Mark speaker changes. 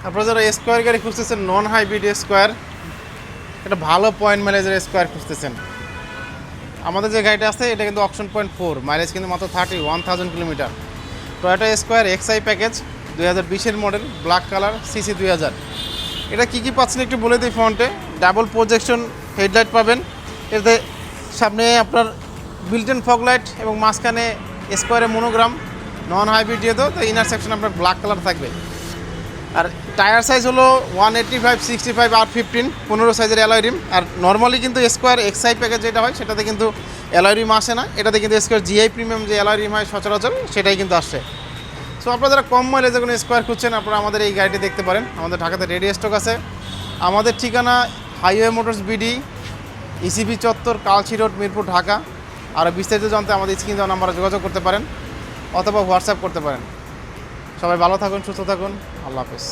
Speaker 1: আপনারা যারা স্কোয়ার গাড়ি খুঁজতেছেন, নন হাইব্রিড স্কোয়ার, এটা ভালো পয়েন্ট মাইলেজের স্কোয়ার খুঁজতেছেন, আমাদের যে গাড়িটা আছে এটা কিন্তু অপশন পয়েন্ট 4, মাইলেজ কিন্তু মাত্র 31,000 kilometre. Toyota Squire XI package 2020-এর মডেল, ব্ল্যাক কালার, সিসি 2000। এটা কী কী পাচ্ছেন একটু বলে দিই। ফ্রন্টে ডাবল প্রজেকশন হেডলাইট পাবেন, এতে সামনে আপনার বিল্ট-ইন ফগ লাইট এবং মাঝখানে স্কোয়ারে মনোগ্রাম, নন হাইব্রিড যেহেতু তো ইনার সেকশন আপনার ব্ল্যাক কালার থাকবে। আর টায়ার সাইজ হলো 185, 65, R15, 15 সাইজের অ্যালয় রিম। আর নর্মালি কিন্তু স্কোয়ার এক্সআই প্যাকেজ যেটা হয় সেটাতে কিন্তু অ্যালয় রিম আসে না, এটাতে কিন্তু স্কোয়ার জিআই প্রিমিয়াম যে অ্যালয় রিম হয় সচরাচর সেটাই কিন্তু আসছে। সো আপনারা যারা কম মাইলেজে কোনো স্কোয়ার খুঁজছেন আপনারা আমাদের এই গাড়িটি দেখতে পারেন। আমাদের ঢাকাতে রেডি স্টক আছে। আমাদের ঠিকানা হাইওয়ে মোটরস বিডি, ইসিবি চত্বর, কালচি রোড, মিরপুর, ঢাকা। আর বিস্তারিত জানতে আমাদের স্ক্রিন দেওয়া নাম্বারে যোগাযোগ করতে পারেন অথবা হোয়াটসঅ্যাপ করতে পারেন। সবাই ভালো থাকুন, সুস্থ থাকুন, আল্লাহ হাফেজ।